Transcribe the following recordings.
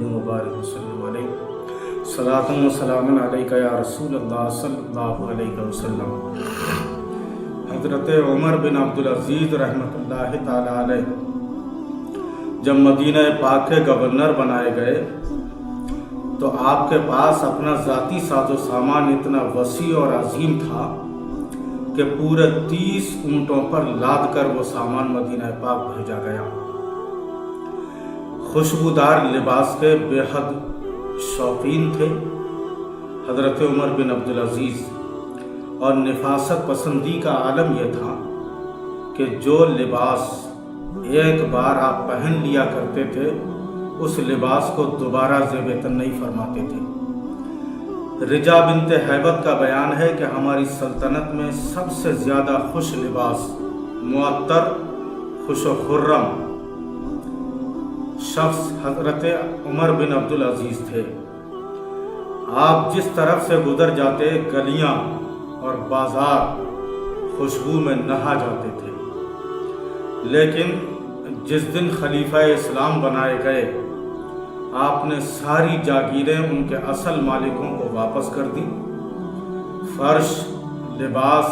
मुबारक वसल्लम अलैहि सलातun व सलाmun अलैका या रसूल अल्लाह सल्लल्लाहु अलैहि वसल्लम। हज़रत उमर बिन अब्दुल अज़ीज़ रहमतुल्लाहि ताला अलैह जब मदीना पाक के गवर्नर बनाए गए तो आपके पास अपना ज़ाती साजो सामान इतना वसी और अजीम था कि पूरे 30 ऊँटों पर लाद कर वो सामान मदीना पाक भेजा गया। खुशबूदार लिबास के बेहद शौकीन थे हज़रत उमर बिन अब्दुल अज़ीज़, और निफासत पसंदी का आलम यह था कि जो लिबास एक बार आप पहन लिया करते थे उस लिबास को दोबारा ज़ेब-ए-तन नहीं फरमाते थे। रिजा बिनत हैबत का बयान है कि हमारी सल्तनत में सबसे ज़्यादा खुश लिबास, मुअत्तर, खुश व खुर्रम शख्स हज़रत उमर बिन अब्दुल अज़ीज़ थे। आप जिस तरफ से गुजर जाते गलियां और बाज़ार खुशबू में नहा जाते थे। लेकिन जिस दिन खलीफा इस्लाम बनाए गए आपने सारी जागीरें उनके असल मालिकों को वापस कर दी। फर्श, लिबास,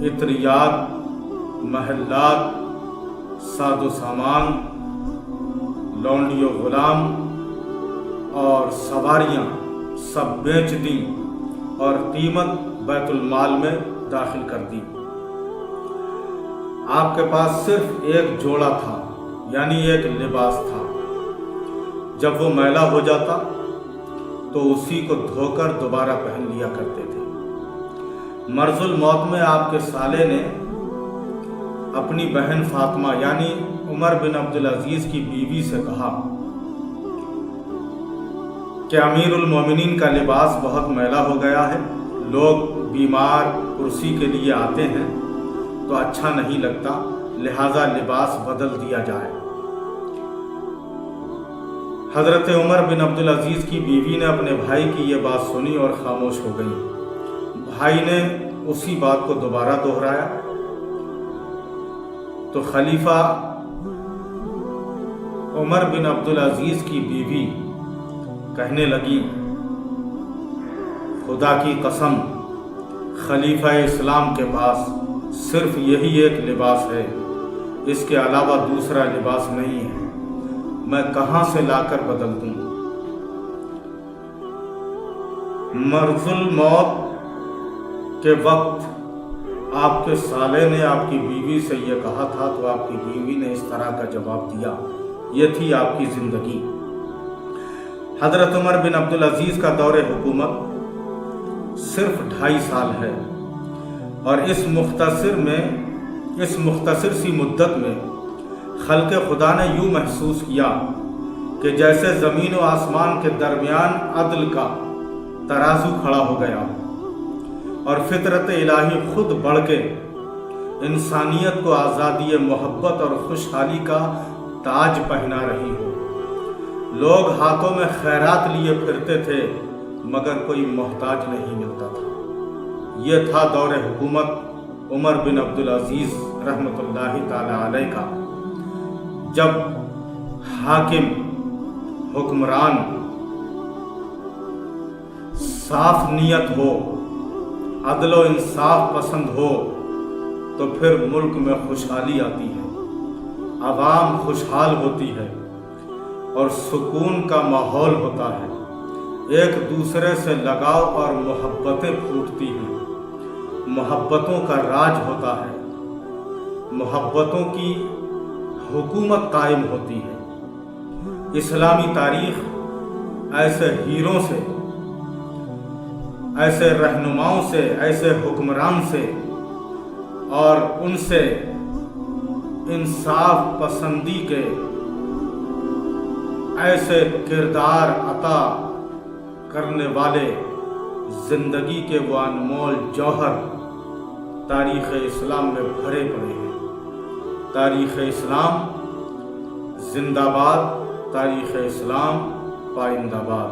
इत्रियात, महल्लात, सादो सामान, लौंडियो गुलाम और सवारियां सब बेच दी और कीमत बैतुल माल में दाखिल कर दी। आपके पास सिर्फ एक जोड़ा था, यानी एक लिबास था। जब वो मैला हो जाता तो उसी को धोकर दोबारा पहन लिया करते थे। मर्जुल मौत में आपके साले ने अपनी बहन फातिमा यानी उमर बिन अब्दुल अज़ीज़ की बीवी से कहा कि अमीरुल मोमिनीन का लिबास बहुत मैला हो गया है, लोग बीमार कुर्सी के लिए आते हैं तो अच्छा नहीं लगता, लिहाजा लिबास बदल दिया जाए। हज़रत उमर बिन अब्दुल अज़ीज़ की बीवी ने अपने भाई की ये बात सुनी और खामोश हो गई। भाई ने उसी बात को दोबारा दोहराया तो खलीफा उमर बिन अब्दुल अज़ीज़ की बीवी कहने लगी, खुदा की कसम, खलीफा इस्लाम के पास सिर्फ यही एक लिबास है, इसके अलावा दूसरा लिबास नहीं है, मैं कहाँ से लाकर बदल दूँ। मर्जुल मौत के वक्त आपके साले ने आपकी बीवी से यह कहा था तो आपकी बीवी ने इस तरह का जवाब दिया। ये थी आपकी ज़िंदगी। हज़रत उमर बिन अब्दुल अज़ीज़ का दौरे हुकूमत सिर्फ 2.5 साल है और इस मुख्तसर सी मुद्दत में खल्क़े खुदा ने यूँ महसूस किया कि जैसे ज़मीन व आसमान के दरमियान अदल का तराजू खड़ा हो गया और फितरत इलाही खुद बढ़ के इंसानियत को आज़ादी, मोहब्बत और खुशहाली का ताज पहना रही हो। लोग हाथों में खैरात लिए फिरते थे मगर कोई मोहताज नहीं मिलता था। ये था दौरे हुकूमत उमर बिन अब्दुल अज़ीज़ रहमतुल्लाहि ताला अलैह का, जब हाकिम, हुक्मरान साफ नियत हो, अदल व इंसाफ पसंद हो तो फिर मुल्क में खुशहाली आती है, आवाम खुशहाल होती है और सुकून का माहौल होता है। एक दूसरे से लगाव और मोहब्बतें फूटती हैं, मोहब्बतों का राज होता है, मोहब्बतों की हुकूमत कायम होती है। इस्लामी तारीख़ ऐसे हीरों से, ऐसे रहनुमाओं से, ऐसे हुक्मरान से और उनसे इंसाफ पसंदी के ऐसे किरदार अता करने वाले ज़िंदगी के वो अनमोल जौहर तारीख़ इस्लाम में भरे पड़े हैं। तारीख़ इस्लाम जिंदाबाद, तारीख़ इस्लाम पाइंदाबाद।